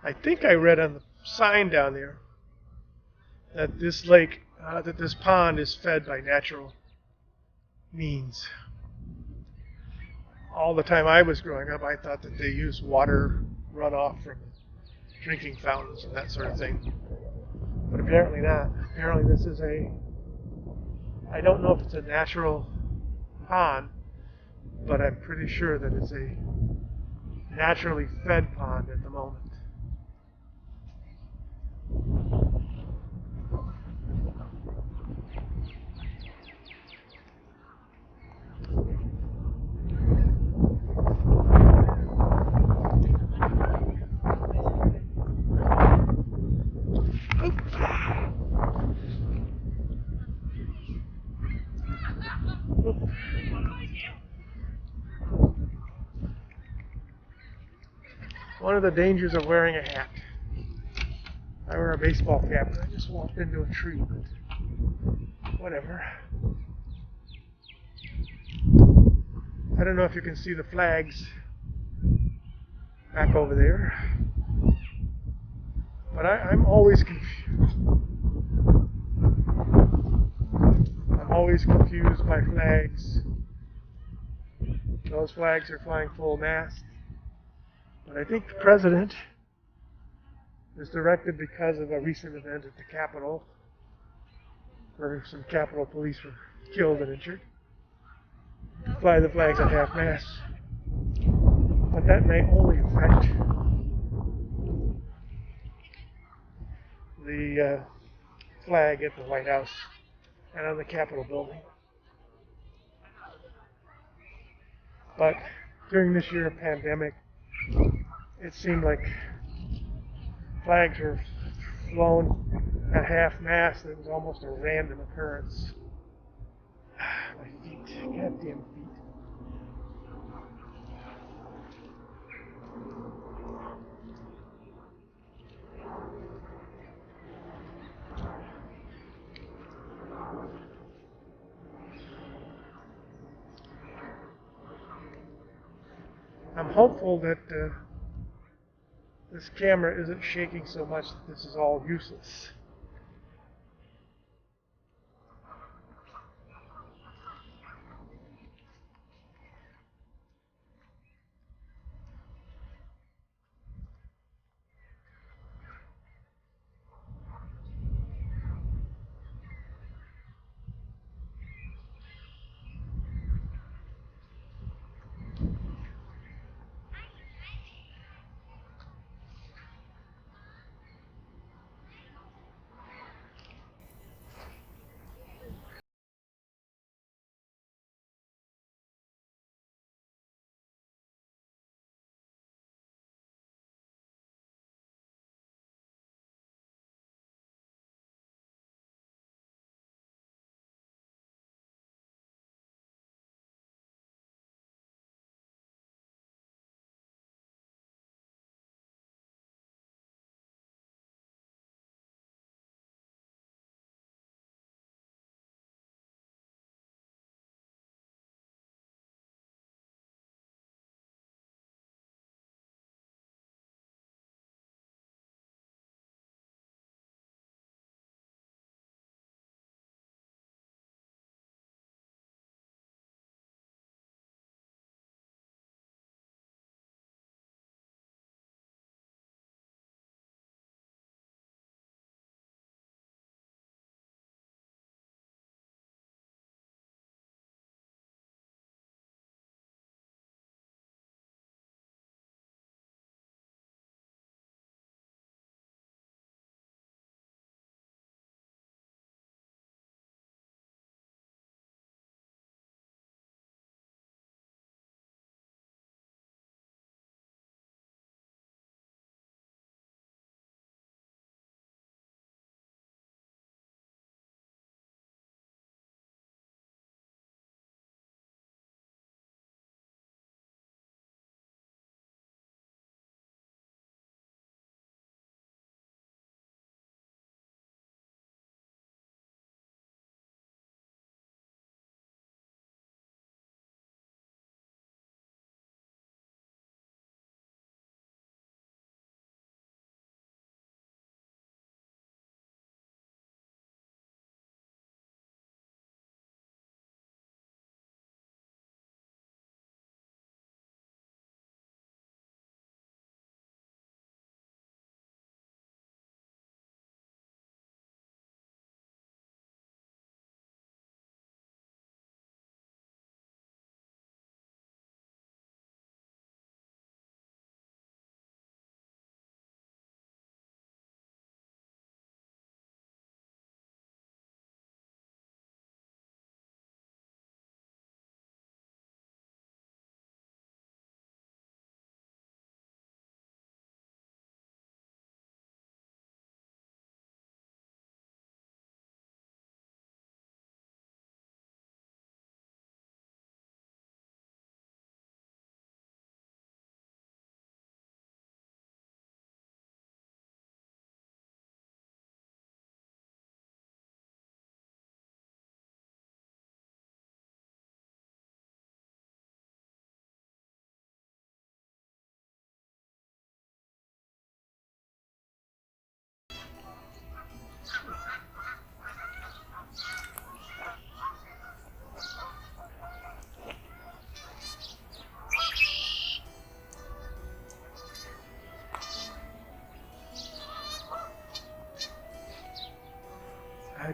I think I read on the sign down there that this lake, that this pond is fed by natural means. All the time I was growing up, I thought that they used water runoff from drinking fountains and that sort of thing. But apparently not. Apparently this is I don't know if it's a natural pond, but I'm pretty sure that it's a naturally fed pond at the moment. One of the dangers of wearing a hat. I wear a baseball cap and I just walked into a tree, but whatever. I don't know if you can see the flags back over there, but I'm always confused. I'm always confused by flags. Those flags are flying full mast, but I think the president is directed because of a recent event at the Capitol, where some Capitol police were killed and injured, to fly the flags at half mast. But that may only affect the flag at the White House and on the Capitol building. But during this year of pandemic, it seemed like flags were flown at half mast. It was almost a random occurrence. My feet, goddamn feet. I'm hopeful that this camera isn't shaking so much that this is all useless.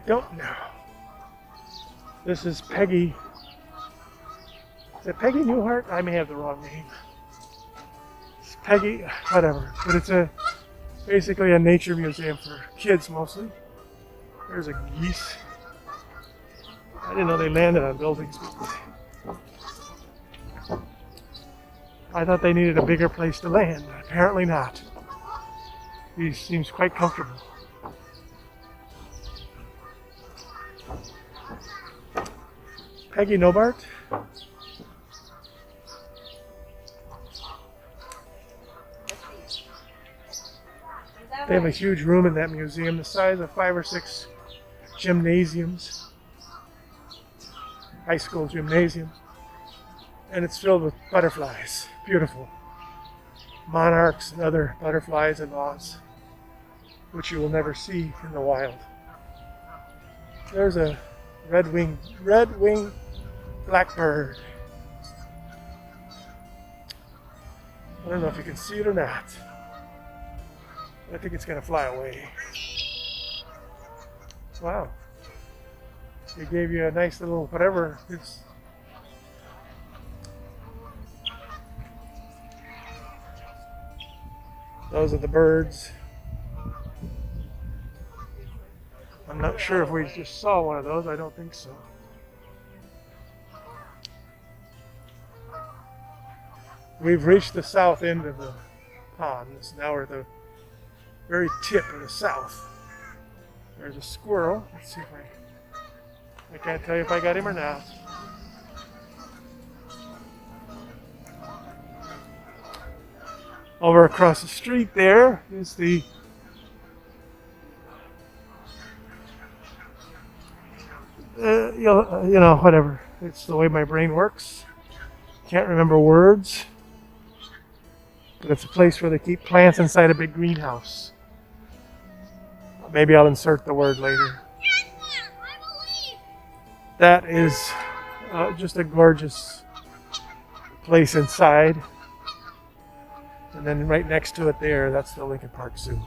don't know. This is Peggy. Is it Peggy Newhart? I may have the wrong name. It's Peggy, whatever. But it's basically a nature museum for kids mostly. There's a geese. I didn't know they landed on buildings. I thought they needed a bigger place to land. Apparently not. He seems quite comfortable. Peggy Nobart. They have a huge room in that museum, the size of 5 or 6 gymnasiums, high school gymnasium, and it's filled with butterflies. Beautiful. Monarchs and other butterflies and moths, which you will never see in the wild. There's a red-winged blackbird. I don't know if you can see it or not. I think it's going to fly away. Wow. They gave you a nice little whatever. Those are the birds. I'm not sure if we just saw one of those. I don't think so. We've reached the south end of the pond. Now we're at the very tip of the south. There's a squirrel. Let's see if I can't tell you if I got him or not. Over across the street there is the you know, whatever. It's the way my brain works. Can't remember words. But it's a place where they keep plants inside a big greenhouse. Maybe I'll insert the word later. That is just a gorgeous place inside. And then right next to it there, that's the Lincoln Park Zoo.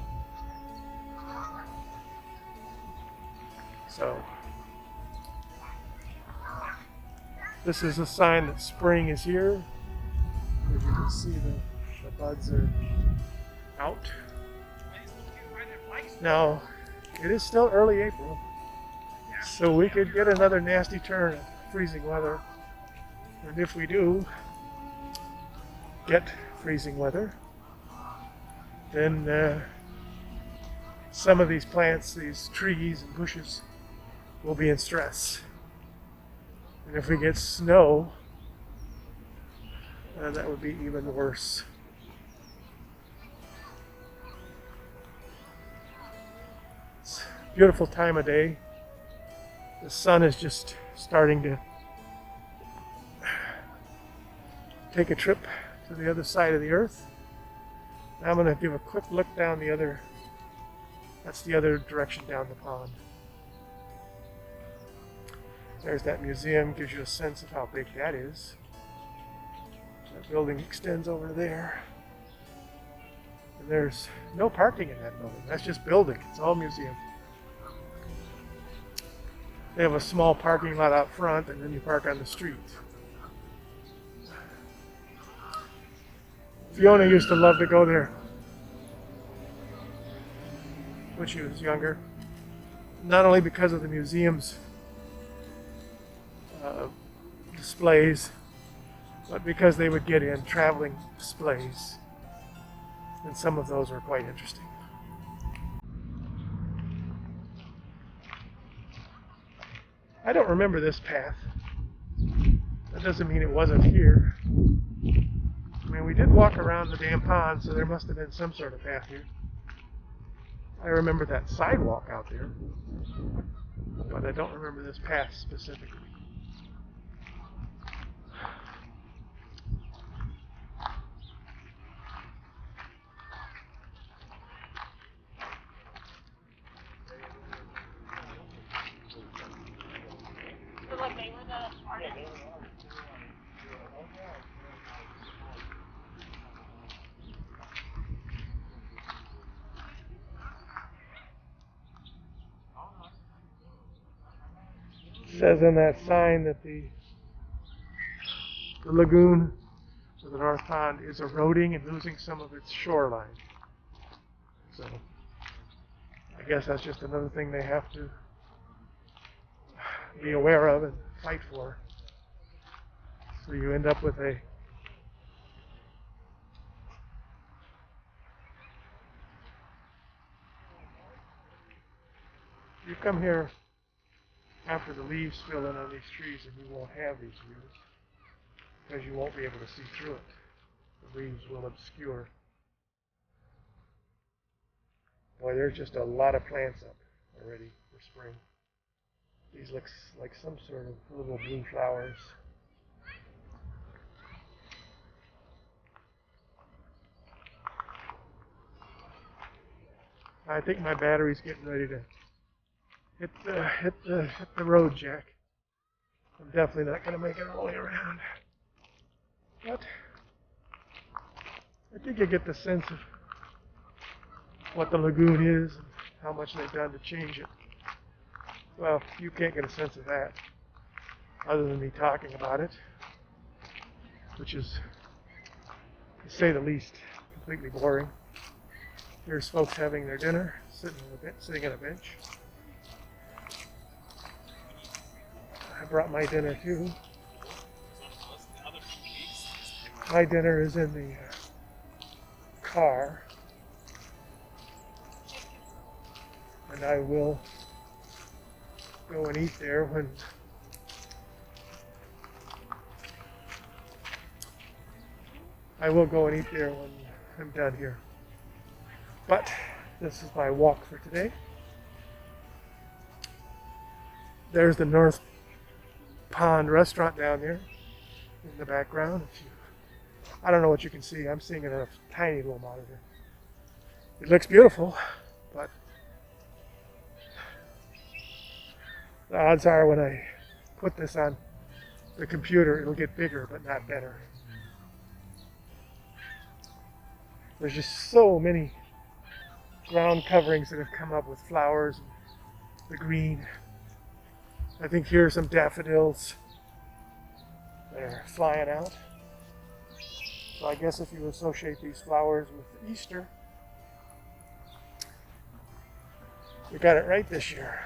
So, this is a sign that spring is here. As you can see, the buds are out. Now, it is still early April, so we could get another nasty turn of freezing weather. And if we do get freezing weather, then some of these plants, these trees and bushes, will be in stress. And if we get snow, that would be even worse. It's a beautiful time of day. The sun is just starting to take a trip to the other side of the earth. Now I'm going to give a quick look down that's the other direction down the pond. There's that museum, gives you a sense of how big that is. That building extends over there. And there's no parking in that building. That's just building. It's all museum. They have a small parking lot out front, and then you park on the street. Fiona used to love to go there when she was younger. Not only because of the museum's displays, but because they would get in traveling displays. And some of those were quite interesting. I don't remember this path. That doesn't mean it wasn't here. I mean, we did walk around the damn pond, so there must have been some sort of path here. I remember that sidewalk out there, but I don't remember this path specifically. says in that sign that the lagoon or the North Pond is eroding and losing some of its shoreline. So I guess that's just another thing they have to be aware of and fight for. So you end up with a you come here after the leaves fill in on these trees and you won't have these views because you won't be able to see through it. The leaves will obscure. Boy, there's just a lot of plants up already for spring. These look like some sort of little blue flowers. I think my battery's getting ready to hit the road jack. I'm definitely not going to make it all the way around. But I think you get the sense of what the lagoon is and how much they've done to change it. Well, you can't get a sense of that other than me talking about it, which is, to say the least, completely boring. Here's folks having their dinner, sitting on a bench. I brought my dinner too. My dinner is in the car, and I will go and eat there when I'm done here. But this is my walk for today. There's the North Pond restaurant down there in the background. I don't know what you can see. I'm seeing it on a tiny little monitor. It looks beautiful, but the odds are when I put this on the computer, it'll get bigger, but not better. There's just so many ground coverings that have come up with flowers and the green. I think here are some daffodils that are flying out. So I guess if you associate these flowers with Easter, we got it right this year.